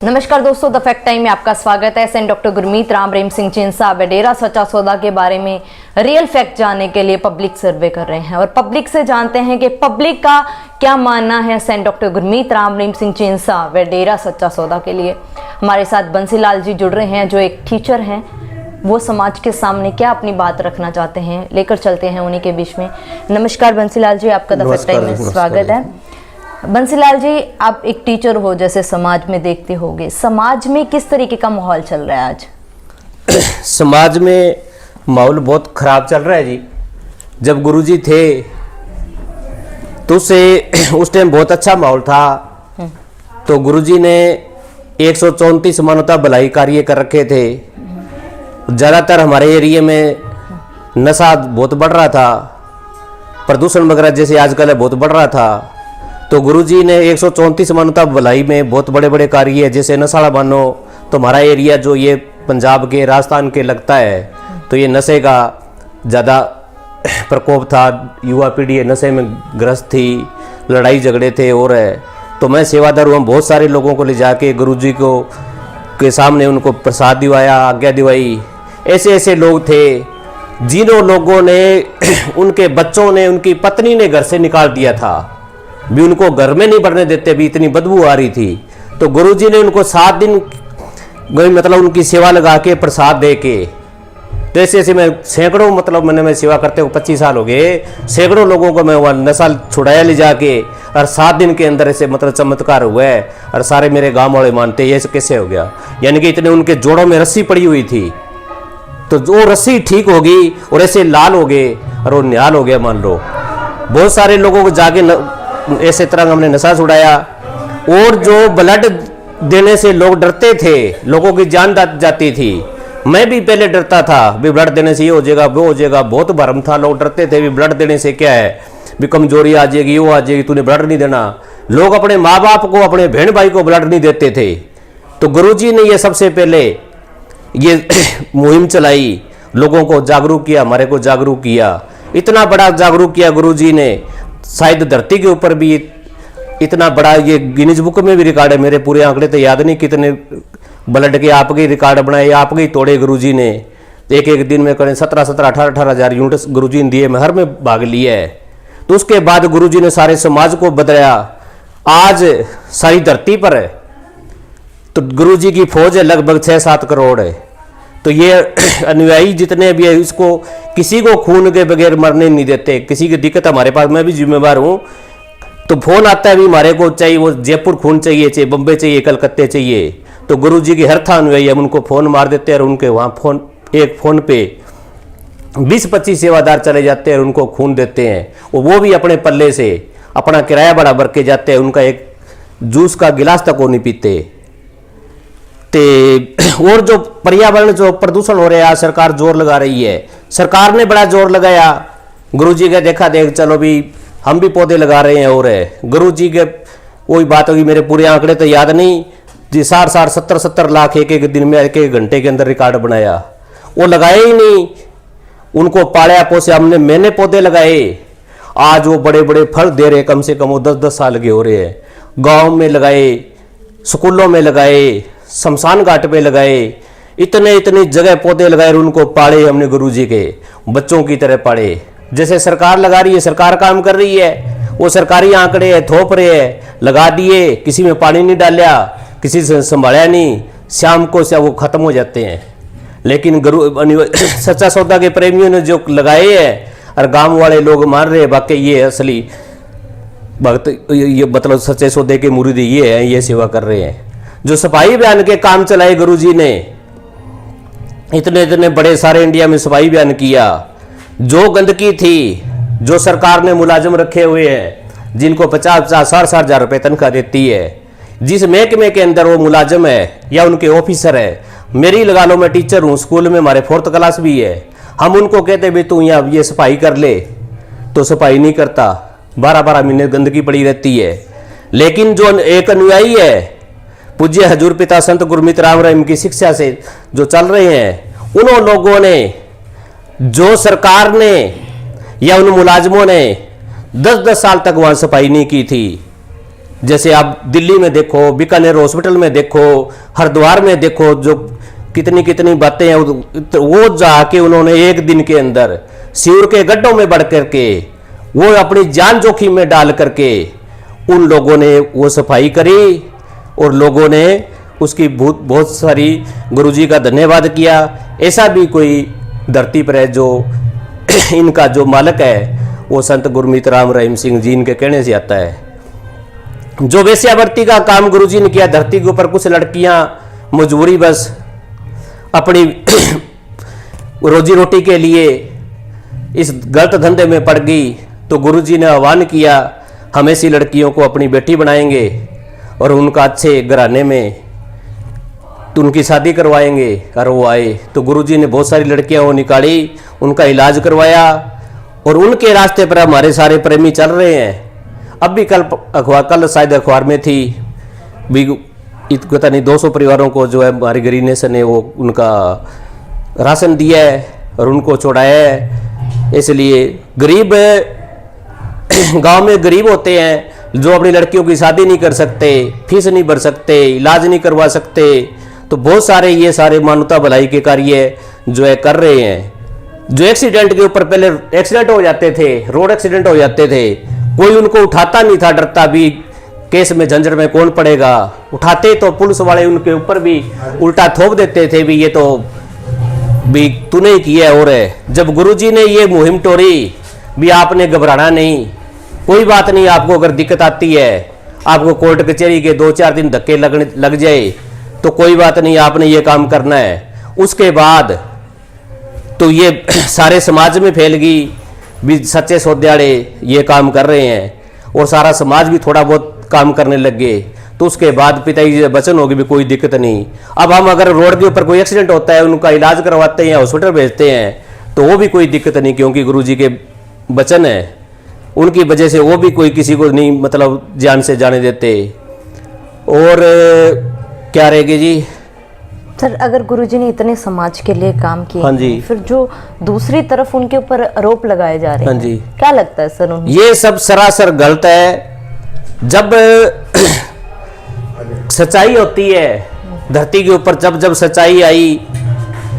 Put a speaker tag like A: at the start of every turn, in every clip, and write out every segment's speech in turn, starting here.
A: नमस्कार दोस्तों, the fact time में आपका स्वागत है। सेंट डॉक्टर गुरमीत राम रहीम सिंह चिंसा वडेरा सच्चा सौदा के बारे में रियल फैक्ट जानने के लिए पब्लिक सर्वे कर रहे हैं और पब्लिक से जानते हैं कि पब्लिक का क्या मानना है सेंट डॉक्टर गुरमीत राम रहीम सिंह चिंसा वडेरा सच्चा सौदा के लिए। हमारे साथ बंसीलाल जी जुड़ रहे हैं जो एक टीचर हैं। वो समाज के सामने क्या अपनी बात रखना चाहते हैं, लेकर चलते हैं उन्हीं के बीच में। नमस्कार बंसीलाल जी, आपका द फैक्ट टाइम में स्वागत है। बंसीलाल जी, आप एक टीचर हो, जैसे समाज में देखते होंगे, समाज में किस तरीके का माहौल चल रहा है आज?
B: समाज में माहौल बहुत खराब चल रहा है जी। जब गुरुजी थे तो उस टाइम बहुत अच्छा माहौल था। तो गुरुजी ने 134 मानवता भलाई कार्य कर रखे थे। ज़्यादातर हमारे एरिया में नशा बहुत बढ़ रहा था, प्रदूषण वगैरह जैसे आजकल बहुत बढ़ रहा था। तो गुरुजी ने 134 मानवता भलाई में बहुत बड़े बड़े कार्य है, जैसे नशाड़ा मानो तो हमारा एरिया जो ये पंजाब के राजस्थान के लगता है, तो ये नशे का ज़्यादा प्रकोप था। युवा पीढ़ी नशे में ग्रस्त थी, लड़ाई झगड़े थे। और तो मैं सेवादार हुआ, बहुत सारे लोगों को ले जाके गुरुजी को के सामने उनको प्रसाद दिवाया, आज्ञा दिवाई। ऐसे ऐसे लोग थे जिन्हों लोगों ने उनके बच्चों ने, उनकी पत्नी ने घर से निकाल दिया था, भी उनको घर में नहीं बढ़ने देते, भी इतनी बदबू आ रही थी। तो गुरुजी ने उनको 7 दिन मतलब उनकी सेवा लगा के प्रसाद दे के, तो ऐसे ऐसे मैं सैकड़ों मतलब मैं सेवा करते हुए 25 साल हो गए, सैकड़ों लोगों को मैं वहाँ नशा छुड़ाया ले जाके, और 7 दिन के अंदर ऐसे मतलब चमत्कार हुआ है। और सारे मेरे गांव वाले मानते ये कैसे हो गया, यानी कि इतने उनके जोड़ों में रस्सी पड़ी हुई थी, तो जो रस्सी ठीक होगी और ऐसे लाल हो गए और वो निहाल हो गया मान लो। बहुत सारे लोगों को जाके ऐसे तरह हमने नशा छुड़ाया। और जो ब्लड देने से लोग डरते थे, लोगों की जान जाती थी, मैं भी पहले डरता था भी ब्लड देने से ये हो जाएगा वो हो जाएगा, बहुत भरम था। लोग डरते थे भी ब्लड देने से क्या है, भी कमजोरी आ जाएगी, वो आ जाएगी, तूने ब्लड नहीं देना। लोग अपने माँ बाप को, अपने बहन भाई को ब्लड नहीं देते थे। तो गुरुजी ने ये सबसे पहले ये मुहिम चलाई, लोगों को जागरूक किया, हमारे को जागरूक किया। इतना बड़ा जागरूक किया गुरुजी ने, शायद धरती के ऊपर भी इतना बड़ा, ये गिनीज बुक में भी रिकॉर्ड है। मेरे पूरे आंकड़े तो याद नहीं कितने ब्लड के आपके रिकॉर्ड बनाए, आपके ही तोड़े गुरुजी ने। एक एक दिन में करें 17 18 हज़ार यूनिट गुरुजी ने दिए, मैं हर में भाग लिया है। तो उसके बाद गुरुजी ने सारे समाज को बदलाया। आज सारी धरती पर है तो गुरुजी की फौज है लगभग 6-7 करोड़ है। तो ये अनुयायी जितने भी है, इसको किसी को खून के बगैर मरने नहीं देते। किसी की दिक्कत हमारे पास, मैं भी जिम्मेवार हूँ, तो फोन आता है भी हमारे को चाहिए, वो जयपुर खून चाहिए, चाहिए बम्बई चाहिए, कलकत्ते चाहिए, तो गुरुजी की हर था अनुयायी, हम उनको फ़ोन मार देते हैं और उनके वहाँ एक फ़ोन पे 20-25 सेवादार चले जाते हैं और उनको खून देते हैं। और वो भी अपने पल्ले से अपना किराया बड़ा भर के जाते हैं, उनका एक जूस का गिलास तक वो नहीं पीते। और जो पर्यावरण, जो प्रदूषण हो रहा है, सरकार जोर लगा रही है। सरकार ने बड़ा जोर लगाया, गुरुजी का देखा देख चलो भी हम भी पौधे लगा रहे हैं। और गुरुजी के कोई बात होगी, मेरे पूरे आंकड़े तो याद नहीं जी, 60-70 लाख एक दिन में, एक घंटे के अंदर रिकॉर्ड बनाया। वो लगाए ही नहीं, उनको पाला पोसे हमने, मैंने पौधे लगाए। आज वो बड़े बड़े फल दे रहे, कम से कम वो 10-10 साल के हो रहे हैं। गाँव में लगाए, स्कूलों में लगाए, शमशान घाट पे लगाए, इतने इतनी जगह पौधे लगाए और उनको पाले हमने गुरुजी के बच्चों की तरह पाले। जैसे सरकार लगा रही है, सरकार काम कर रही है, वो सरकारी आंकड़े है, थोप रहे हैं, लगा दिए, किसी में पानी नहीं डाला, किसी से संभाला नहीं, शाम को से वो खत्म हो जाते हैं। लेकिन सच्चा सौदा के प्रेमियों ने जो लगाए हैं और गांव वाले लोग मान रहे हैं, बाकी ये असली भक्त, ये मतलब सच्चे सौदे के मुरीद ये हैं, ये सेवा कर रहे हैं। जो सफाई अभियान के काम चलाए गुरुजी ने, इतने इतने बड़े सारे इंडिया में सफाई अभियान किया। जो गंदगी थी, जो सरकार ने मुलाजिम रखे हुए हैं जिनको 50-60 हज़ार रुपये तनख्वाह देती है, जिस महकमे के अंदर वो मुलाजिम है या उनके ऑफिसर है, मेरी लगा लो, मैं टीचर हूँ, स्कूल में हमारे 4th क्लास भी है, हम उनको कहते भी तू यहाँ ये सफाई कर ले, तो सफाई नहीं करता, 12-12 महीने गंदगी पड़ी रहती है। लेकिन जो एक अनुयायी है, पूज्य हजूर पिता संत गुरमीत राम रहीम की शिक्षा से जो चल रहे हैं, उन लोगों ने, जो सरकार ने या उन मुलाजमों ने 10-10 साल तक वहां सफाई नहीं की थी। जैसे आप दिल्ली में देखो, बीकानेर हॉस्पिटल में देखो, हरिद्वार में देखो, जो कितनी कितनी बातें हैं, वो जाके उन्होंने एक दिन के अंदर सीवर के गड्ढों में बढ़ करके वो अपनी जान जोखिम में डाल करके उन लोगों ने वो सफाई करी और लोगों ने उसकी बहुत सारी गुरुजी का धन्यवाद किया। ऐसा भी कोई धरती पर है जो इनका जो मालिक है वो संत गुरमीत राम रहीम सिंह जी इनके कहने से आता है। जो वेश्यावृत्ति का काम गुरुजी ने किया, धरती के ऊपर कुछ लड़कियां मजबूरी बस अपनी रोजी रोटी के लिए इस गलत धंधे में पड़ गई, तो गुरुजी ने आह्वान किया हम ऐसी लड़कियों को अपनी बेटी बनाएंगे और उनका अच्छे घराने में तो उनकी शादी करवाएंगे। और वो आए तो गुरुजी ने बहुत सारी लड़कियां वो निकाली, उनका इलाज करवाया और उनके रास्ते पर हमारे सारे प्रेमी चल रहे हैं। अब भी कल शायद अखबार में थी भी, पता नहीं 200 परिवारों को जो है हमारी गरीब नेशन ने वो उनका राशन दिया है और उनको छोड़ाया है। इसलिए गरीब गांव में गरीब होते हैं जो अपनी लड़कियों की शादी नहीं कर सकते, फीस नहीं भर सकते, इलाज नहीं करवा सकते, तो बहुत सारे ये सारे मानवता भलाई के कार्य जो है कर रहे हैं। जो एक्सीडेंट के ऊपर पहले एक्सीडेंट हो जाते थे, रोड एक्सीडेंट हो जाते थे, कोई उनको उठाता नहीं था, डरता भी केस में झंझट में कौन पड़ेगा। उठाते तो पुलिस वाले उनके ऊपर भी उल्टा थोप देते थे भी ये तो भी तूने ही किया है। और जब गुरुजी ने ये मुहिम टोरी भी आपने घबराना नहीं, कोई बात नहीं, आपको अगर दिक्कत आती है, आपको कोर्ट कचहरी के 2-4 दिन धक्के लग जाए तो कोई बात नहीं, आपने ये काम करना है। उसके बाद तो ये सारे समाज में फैल गई भी सच्चे सौद्याड़े ये काम कर रहे हैं और सारा समाज भी थोड़ा बहुत काम करने लग गए। तो उसके बाद पिताजी से वचन होगी भी कोई दिक्कत नहीं। अब हम अगर रोड के ऊपर कोई एक्सीडेंट होता है, उनका इलाज करवाते हैं, हॉस्पिटल भेजते हैं, तो वो भी कोई दिक्कत नहीं, क्योंकि गुरुजी के वचन है, उनकी वजह से वो भी कोई किसी को नहीं मतलब जान से जाने देते। और क्या रहेगी जी
A: सर, अगर गुरुजी ने इतने समाज के लिए काम किए,
B: हाँ जी,
A: फिर जो दूसरी तरफ उनके ऊपर आरोप लगाए जा रहे हैं,
B: हाँ जी,
A: क्या लगता है सर उन्हें?
B: ये सब सरासर गलत है। जब सच्चाई होती है धरती के ऊपर, जब जब सच्चाई आई,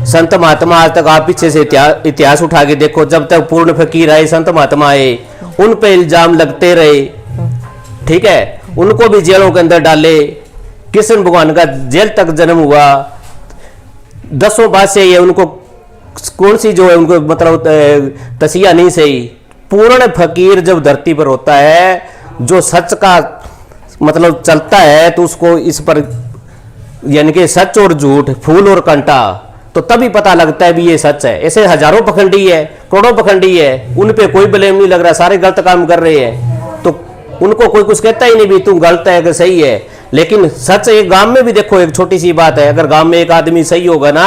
B: संत महात्मा आज तक आप पीछे से इतिहास उठा के देखो, जब तक पूर्ण फकीर आए, संत महात्मा आए, उन पे इल्जाम लगते रहे, ठीक है, उनको भी जेलों के अंदर डाले। कृष्ण भगवान का जेल तक जन्म हुआ, 10 बात से ये उनको कौन सी जो है उनको मतलब तसिया नहीं सही। पूर्ण फकीर जब धरती पर होता है, जो सच का मतलब चलता है, तो उसको इस पर यानी कि सच और झूठ, फूल और कांटा, तो तभी पता लगता है भी ये सच है। ऐसे हजारों पखंडी है, करोड़ों पखंडी है, उन पे कोई ब्लेम नहीं लग रहा, सारे गलत काम कर रहे हैं, तो उनको कोई कुछ कहता ही नहीं भी तुम गलत है कि सही है। लेकिन सच एक गांव में भी देखो, एक छोटी सी बात है, अगर गांव में एक आदमी सही होगा ना,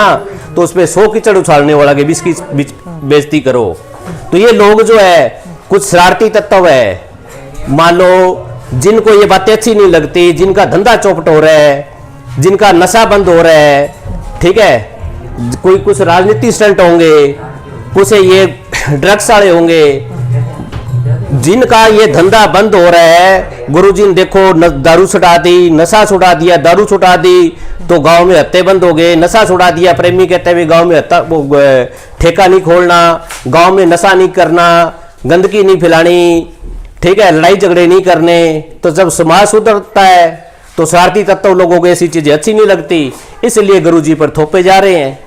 B: तो उस पर 100 कीचड़ उछालने वाला के बीच की बेइज्जती करो। तो ये लोग जो है कुछ शरारती तत्व है, मान लो जिनको ये बातें अच्छी नहीं लगती, जिनका धंधा चौपट हो रहा है, जिनका नशा बंद हो रहा है, ठीक है, कोई कुछ राजनीति स्टंट होंगे, कुछ ये ड्रग्स वाले होंगे, जिनका ये धंधा बंद हो रहा है। गुरुजी ने देखो दारू छुड़ा दी, नशा छुड़ा दिया, दारू छुड़ा दी तो गांव में हत्ते बंद हो गए, नशा छुड़ा दिया, प्रेमी कहते हुए गांव में हत्ता ठेका नहीं खोलना, गांव में नशा नहीं करना, गंदगी नहीं फैलानी, ठीक है, लड़ाई झगड़े नहीं करने। तो जब समाज सुधरता है तो स्वार्थी तत्व लोगों को ऐसी चीजें अच्छी नहीं लगती, इसलिए गुरुजी पर थोपे जा रहे हैं।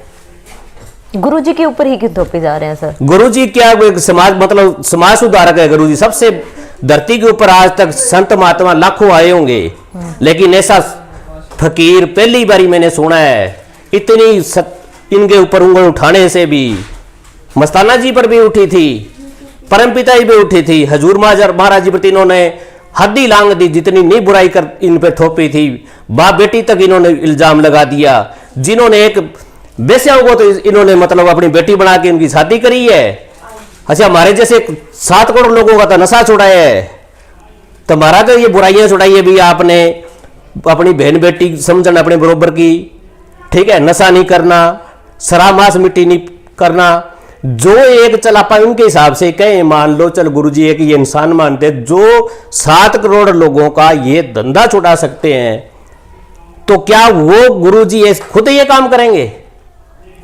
A: गुरुजी के ऊपर ही क्यों थोपे जा रहे हैं सर?
B: गुरुजी क्या समाज मतलब समाज सुधारक है गुरुजी। सबसे धरती के ऊपर आज तक संत महात्मा लाखों आए होंगे, लेकिन ऐसा फकीर पहली बारी मैंने सुना है। इतनी इनके ऊपर उंगल उठाने से भी मस्ताना जी पर भी उठी थी, परमपिता जी भी उठी थी, हजूर महाराज जी पर इन्होंने हद ही लांग दी, जितनी नहीं बुराई कर इन पे थोपी थी, बाप बेटी तक इन्होंने इल्जाम लगा दिया। जिन्होंने एक बेस्याओं को तो इन्होंने मतलब अपनी बेटी बना के उनकी शादी करी है। अच्छा, हमारे जैसे 7 करोड़ लोगों का तो नशा छुड़ाया है, तो हमारा तो ये बुराइयां छुड़ाई है भी आपने अपनी बहन बेटी समझना अपने बरोबर की, ठीक है, नशा नहीं करना, शराब मांस मिट्टी नहीं करना, जो एक चल आप उनके हिसाब से कहें, मान लो चल गुरुजी एक ये इंसान मानते, जो 7 करोड़ लोगों का ये धंधा छुड़ा सकते हैं, तो क्या वो गुरुजी खुद ये काम करेंगे?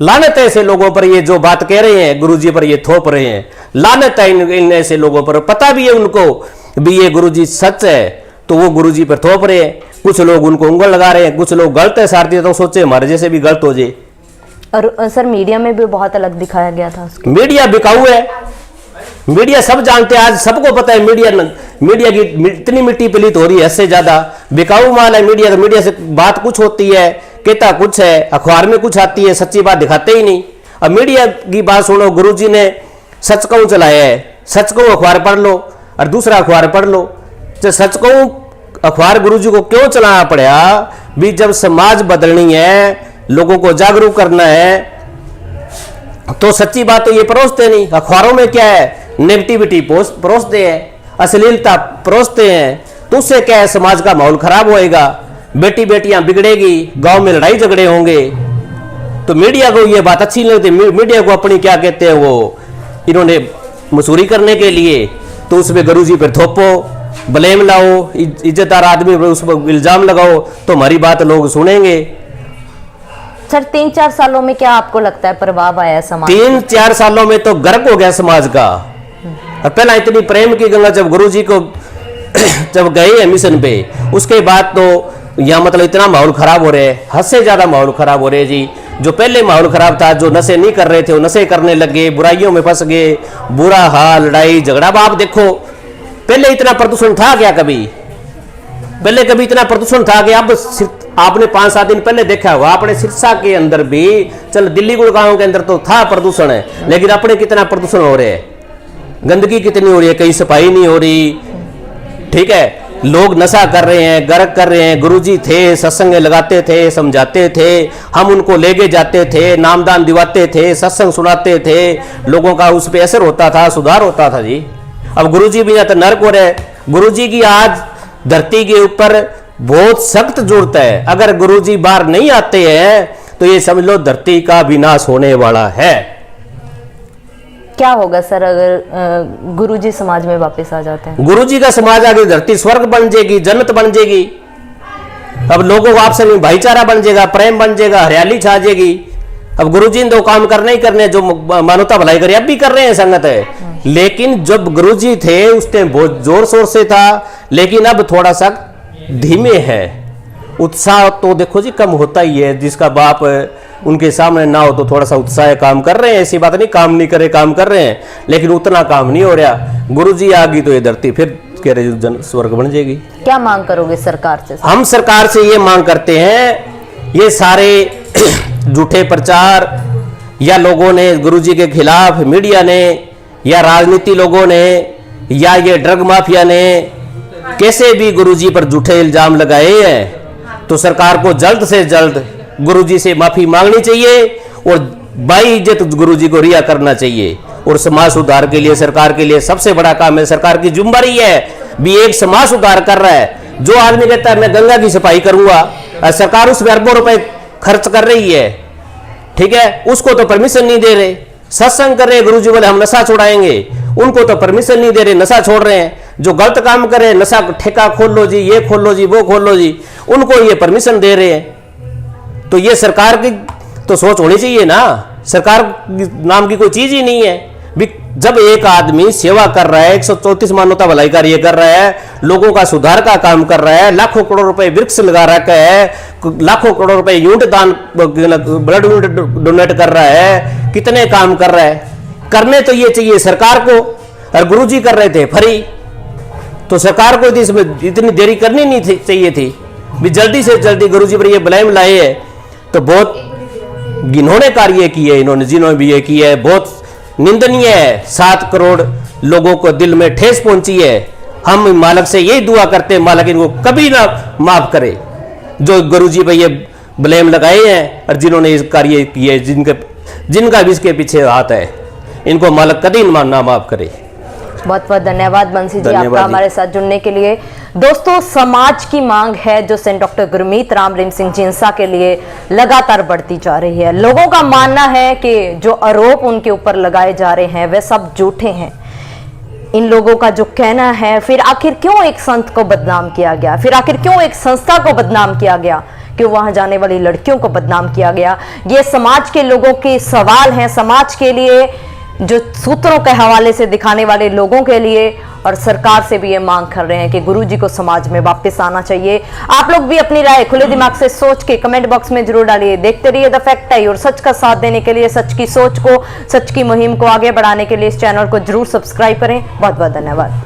B: लानत है ऐसे लोगों पर, ये जो बात कह रहे हैं गुरुजी पर ये थोप रहे हैं, लानत है इन ऐसे लोगों पर। पता भी है उनको भी ये गुरुजी सच है, तो वो गुरुजी पर थोप रहे हैं। कुछ लोग उनको उंगल लगा रहे हैं, कुछ लोग गलत है सारथी, तो सोचे हमारे जैसे भी गलत हो जाए।
A: और सर मीडिया में भी बहुत अलग दिखाया गया था उसको।
B: मीडिया बिकाऊ है, मीडिया सब जानते हैं, आज सबको पता है मीडिया की इतनी मिट्टी पलीत हो रही है, इससे ज्यादा बिकाऊ माल है मीडिया। तो मीडिया से बात कुछ होती है, कहता कुछ है, अखबार में कुछ आती है, सच्ची बात दिखाते ही नहीं। अब मीडिया की बात सुनो, गुरुजी ने सच कहूं चलाया है, सच कहूं अखबार पढ़ लो और दूसरा अखबार पढ़ लो। जब सच कहूं अखबार गुरुजी को क्यों चलाना पड़ा? भी जब समाज बदलनी है, लोगों को जागरूक करना है, तो सच्ची बात तो ये परोसते नहीं। अखबारों में क्या है, नेगेटिविटी परोसते हैं, अश्लीलता परोसते हैं, तो उससे क्या है, समाज का माहौल खराब होएगा, बेटी बेटियां बिगड़ेगी, गांव में लड़ाई झगड़े होंगे। तो मीडिया को ये बात अच्छी नहीं लगती। मीडिया को अपनी क्या कहते हैं, वो इन्होंने मसूरी करने के लिए, तो उसमें गुरुजी पर थोपो, ब्लेम लाओ, इज्जतदार आदमी पर उस पर इल्जाम लगाओ, तो हमारी बात लोग सुनेंगे।
A: सर 3-4 सालों में क्या आपको लगता है प्रभाव आया समाज?
B: 3-4 सालों में तो गर्क हो गया समाज का। और पहला इतनी प्रेम की गंगा जब गुरुजी को जब गए हैं मिशन पे, उसके बाद तो यहाँ मतलब इतना माहौल खराब हो रहा है, हद से ज्यादा माहौल खराब हो रहे हैं जी। जो पहले माहौल खराब था, जो नशे नहीं कर रहे थे वो नशे करने लगे, बुराइयों में फंस गए, बुरा हाल, लड़ाई झगड़ा। आप देखो पहले इतना प्रदूषण था क्या कभी? पहले कभी इतना प्रदूषण था कि अब आपने 5-7 दिन पहले देखा हुआ, अपने सिरसा के अंदर भी, चल दिल्ली गुड़गांव के अंदर तो था प्रदूषण है, लेकिन अपने कितना प्रदूषण हो रहा है, गंदगी कितनी हो रही है, कहीं सफाई नहीं हो रही, ठीक है, लोग नशा कर रहे हैं, गर्क कर रहे हैं। गुरुजी थे, सत्संग लगाते थे, समझाते थे, हम उनको लेके जाते थे, नामदान दिवाते थे, सत्संग सुनाते थे, लोगों का उस पर असर होता था, सुधार होता था जी। अब गुरुजी भी तो नर्क हो रहे। गुरुजी की आज धरती के ऊपर बहुत सख्त जरूरत है। अगर गुरुजी बाहर नहीं आते हैं तो ये समझ लो धरती का विनाश होने वाला है।
A: क्या होगा सर अगर गुरुजी समाज में वापस आ जाते हैं?
B: गुरुजी का समाज आगे धरती स्वर्ग बन जाएगी, जन्नत बन जाएगी। अब लोगों को आपसे में भाईचारा बन जाएगा, प्रेम बन जाएगा, हरियाली छा जाएगी। अब गुरुजी ने तो काम करने ही करने, जो मानवता भलाई करे अब भी कर रहे हैं, संगत है। लेकिन जब गुरुजी थे उस टाइम बहुत जोर शोर से था, लेकिन अब थोड़ा सा धीमे है। उत्साह तो देखो जी कम होता ही है, जिसका बाप उनके सामने ना हो तो थोड़ा सा उत्साह काम कर रहे हैं, ऐसी बात नहीं काम नहीं करे, काम कर रहे हैं, लेकिन उतना काम नहीं हो रहा। गुरुजी आ गई तो ये धरती फिर कह रहे स्वर्ग बन जाएगी।
A: क्या मांग करोगे सरकार से?
B: हम सरकार से ये मांग करते हैं, ये सारे झूठे प्रचार या लोगों ने गुरुजी के खिलाफ, मीडिया ने या राजनीति लोगों ने या ये ड्रग माफिया ने कैसे भी गुरुजी पर झूठे इल्जाम लगाए हैं, तो सरकार को जल्द से जल्द गुरुजी से माफी मांगनी चाहिए और बाइज्जत गुरुजी को रिहा करना चाहिए। और समाज सुधार के लिए सरकार के लिए सबसे बड़ा काम है, सरकार की जिम्मेदारी है भी एक समाज सुधार कर रहा है। जो आदमी कहता है मैं गंगा की सफाई करूंगा और सरकार उसमें अरबों रुपए खर्च कर रही है, ठीक है, उसको तो परमिशन नहीं दे रहे। सत्संग कर रहे गुरुजी बोले हम नशा छुड़ाएंगे, उनको तो परमिशन नहीं दे रहे, नशा छोड़ रहे हैं। जो गलत काम करे, नशा ठेका खोल लो जी, ये खोल लो जी, वो खोल लो जी, उनको ये परमिशन दे रहे हैं। तो ये सरकार की तो सोच होनी चाहिए ना, सरकार नाम की कोई चीज ही नहीं है। जब एक आदमी सेवा कर रहा है, 134 मानवता भलाई कार्य कर रहा है, लोगों का सुधार का काम कर रहा है, लाखों करोड़ रुपए वृक्ष लगा रखा है, लाखों करोड़ रुपए यूनिट दान, ब्लड यूनिट डोनेट कर रहा है, कितने काम कर रहा है, करने तो ये चाहिए सरकार को। और गुरुजी कर रहे थे फ्री, तो सरकार को इसमें इतनी देरी करनी नहीं चाहिए थी, भी जल्दी से जल्दी गुरुजी पर ये ब्लेम लाए है। तो बहुत घिनौने कार्य किए इन्होंने, जिन्होंने भी ये किया है, बहुत निंदनीय है। 7 करोड़ लोगों को दिल में ठेस पहुंची है। हम मालिक से यही दुआ करते हैं, मालिक इनको कभी ना माफ करे जो गुरुजी पे ये ब्लेम लगाए हैं और जिन्होंने इस कार्य किए, जिनका भी इसके पीछे हाथ है, इनको मालिक कभी ना माफ करे।
A: बहुत बहुत धन्यवाद बंसी जी,
B: धन्यवाद
A: आपका
B: जी।
A: हमारे साथ जुड़ने के लिए। दोस्तों, समाज की मांग है जो सेंट डॉक्टर गुरमीत राम रहीम सिंह जिंसा के लिए लगातार बढ़ती जा रही है। लोगों का मानना है कि जो आरोप उनके ऊपर लगाए जा रहे हैं वे सब झूठे हैं। इन लोगों का जो कहना है, फिर आखिर क्यों एक संत को बदनाम किया गया, फिर आखिर क्यों एक संस्था को बदनाम किया गया, क्यों वहां जाने वाली लड़कियों को बदनाम किया गया, ये समाज के लोगों के सवाल हैं। समाज के लिए, जो सूत्रों के हवाले से दिखाने वाले लोगों के लिए, और सरकार से भी ये मांग कर रहे हैं कि गुरुजी को समाज में वापस आना चाहिए। आप लोग भी अपनी राय खुले दिमाग से सोच के कमेंट बॉक्स में जरूर डालिए। देखते रहिए द फैक्ट आई, और सच का साथ देने के लिए, सच की सोच को, सच की मुहिम को आगे बढ़ाने के लिए इस चैनल को जरूर सब्सक्राइब करें। बहुत बहुत धन्यवाद।